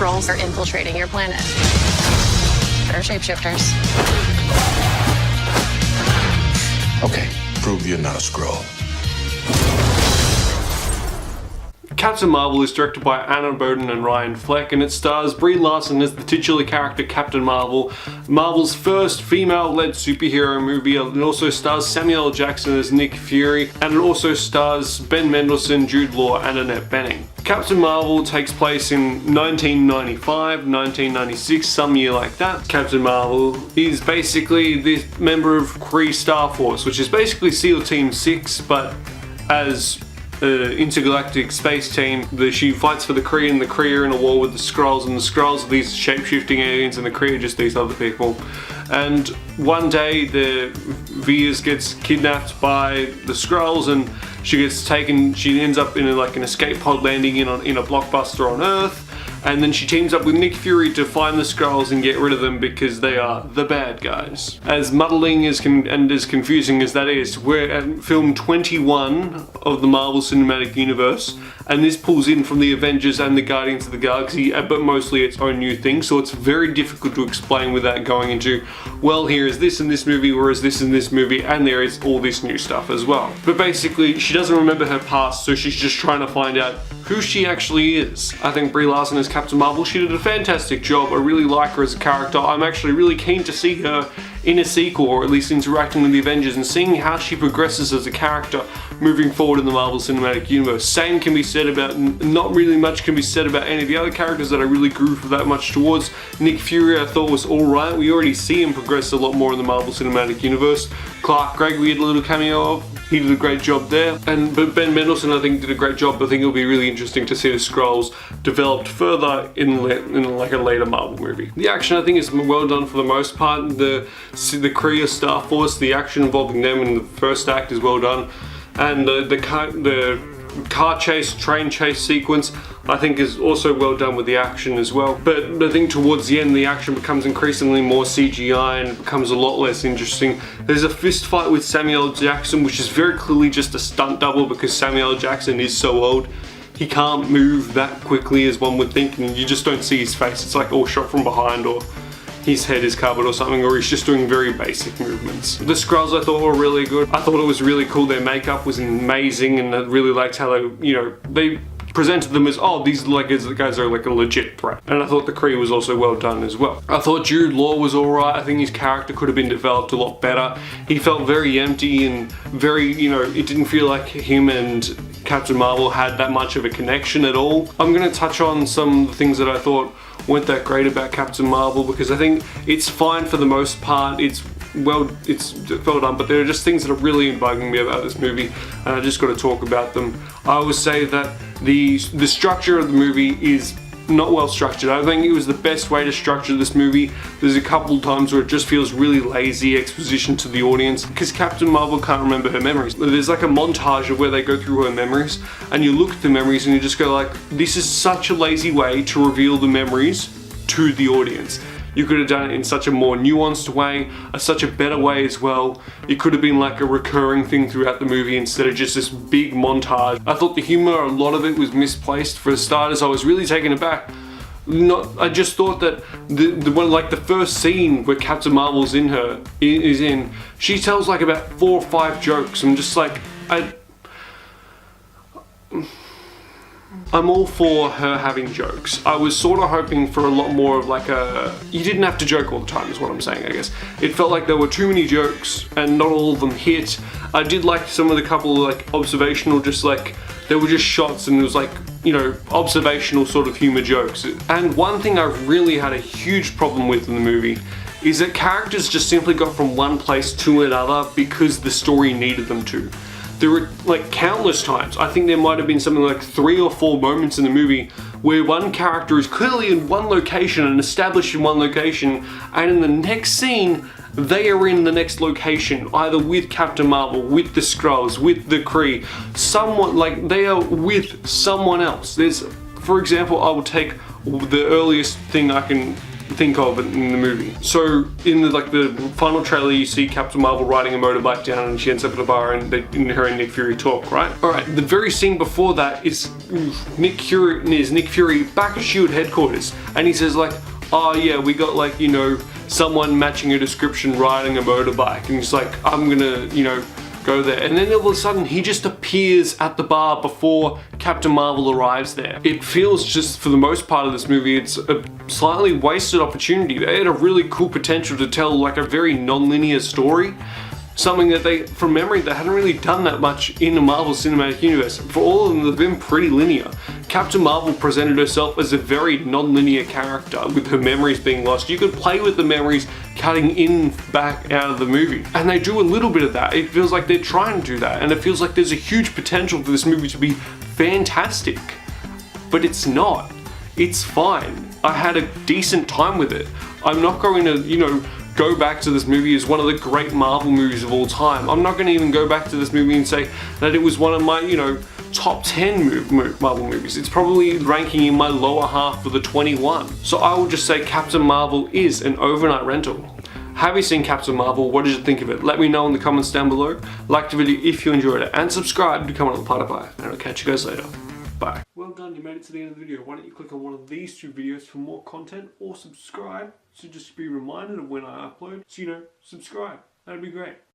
Skrulls are infiltrating your planet. They're shapeshifters. Okay, prove you're not a Skrull. Captain Marvel is directed by Anna Boden and Ryan Fleck, and it stars Brie Larson as the titular character Captain Marvel, Marvel's first female-led superhero movie. It also stars Samuel L. Jackson as Nick Fury, and it also stars Ben Mendelsohn, Jude Law, and Annette Bening. Captain Marvel takes place in 1995, 1996, some year like that. Captain Marvel is basically this member of Kree Star Force, which is basically SEAL Team 6, but as intergalactic space team. She fights for the Kree, and the Kree are in a war with the Skrulls, and the Skrulls are these shape-shifting aliens, and the Kree are just these other people. And one day the Vias gets kidnapped by the Skrulls, and she ends up in an escape pod landing in a blockbuster on Earth. And then she teams up with Nick Fury to find the Skrulls and get rid of them because they are the bad guys. As muddling and as confusing as that is, we're at film 21 of the Marvel Cinematic Universe, and this pulls in from the Avengers and the Guardians of the Galaxy, but mostly its own new thing, so it's very difficult to explain without going into, well, here is this in this movie, whereas this in this movie, and there is all this new stuff as well. But basically, she doesn't remember her past, so she's just trying to find out who she actually is. I think Brie Larson as Captain Marvel, she did a fantastic job. I really like her as a character. I'm actually really keen to see her in a sequel, or at least interacting with the Avengers and seeing how she progresses as a character moving forward in the Marvel Cinematic Universe. Same can be said about, not really much can be said about any of the other characters that I really grew for that much towards. Nick Fury I thought was alright. We already see him progress a lot more in the Marvel Cinematic Universe. Clark Gregg we had a little cameo of. He did a great job there. But Ben Mendelsohn I think did a great job. I think it'll be really interesting to see the Skrulls developed further in like a later Marvel movie. The action I think is well done for the most part. The Kree Star Force, the action involving them in the first act is well done. And the car chase, train chase sequence I think is also well done with the action as well. But I think towards the end the action becomes increasingly more CGI and becomes a lot less interesting. There's a fist fight with Samuel L. Jackson, which is very clearly just a stunt double because Samuel L. Jackson is so old. He can't move that quickly as one would think, and you just don't see his face. It's like all shot from behind, or his head is covered or something, or he's just doing very basic movements. The Skrulls I thought were really good. I thought it was really cool. Their makeup was amazing, and I really liked how they presented them as, oh, these guys are like a legit threat. And I thought the Kree was also well done as well. I thought Jude Law was alright. I think his character could have been developed a lot better. He felt very empty and very, it didn't feel like him and Captain Marvel had that much of a connection at all. I'm going to touch on some of the things that I thought weren't that great about Captain Marvel, because I think it's fine for the most part. It's well done, but there are just things that are really bugging me about this movie, and I just got to talk about them. I would say that the structure of the movie is not well structured. I think it was the best way to structure this movie. There's a couple of times where it just feels really lazy exposition to the audience because Captain Marvel can't remember her memories. There's like a montage of where they go through her memories, and you look at the memories and you just go like, this is such a lazy way to reveal the memories to the audience. You could have done it in such a more nuanced way, such a better way as well. It could have been like a recurring thing throughout the movie instead of just this big montage. I thought the humor, a lot of it was misplaced. For starters, I was really taken aback. I just thought that the first scene where Captain Marvel's is in, she tells like about 4 or 5 jokes. I'm just like, I'm all for her having jokes. I was sort of hoping for a lot more of like you didn't have to joke all the time is what I'm saying, I guess. It felt like there were too many jokes and not all of them hit. I did like some of the couple like observational, just like, they were just shots and it was like, observational sort of humor jokes. And one thing I really had a huge problem with in the movie is that characters just simply got from one place to another because the story needed them to. There were like countless times, I think there might have been something like 3 or 4 moments in the movie where one character is clearly in one location and established in one location, and in the next scene they are in the next location, either with Captain Marvel, with the Skrulls, with the Kree, someone, like they are with someone else. For example, I will take the earliest thing I can think of in the movie. So in the final trailer, you see Captain Marvel riding a motorbike down, and she ends up at a bar, and her and Nick Fury talk, right? All right. The very scene before that is Nick Fury back at SHIELD headquarters, and he says like, "Oh yeah, we got like, you know, someone matching a description riding a motorbike," and he's like, "I'm gonna, you know, go there." And then all of a sudden he just appears at the bar before Captain Marvel arrives there. It feels just, for the most part of this movie, it's a slightly wasted opportunity. They had a really cool potential to tell like a very non-linear story. Something that they, from memory, they hadn't really done that much in the Marvel Cinematic Universe. For all of them, they've been pretty linear. Captain Marvel presented herself as a very non-linear character, with her memories being lost. You could play with the memories cutting in, back, out of the movie. And they do a little bit of that. It feels like they're trying to do that. And it feels like there's a huge potential for this movie to be fantastic. But it's not. It's fine. I had a decent time with it. I'm not going to, you know, go back to this movie as one of the great Marvel movies of all time. I'm not going to even go back to this movie and say that it was one of my, you know, top 10 Marvel movies. It's probably ranking in my lower half for the 21. So I will just say Captain Marvel is an overnight rental. Have you seen Captain Marvel? What did you think of it? Let me know in the comments down below. Like the video if you enjoyed it, and subscribe to become one of the Platypus. And I'll catch you guys later. Bye. Well done, you made it to the end of the video. Why don't you click on one of these two videos for more content, or subscribe, so just be reminded of when I upload, so you know, subscribe. That'd be great.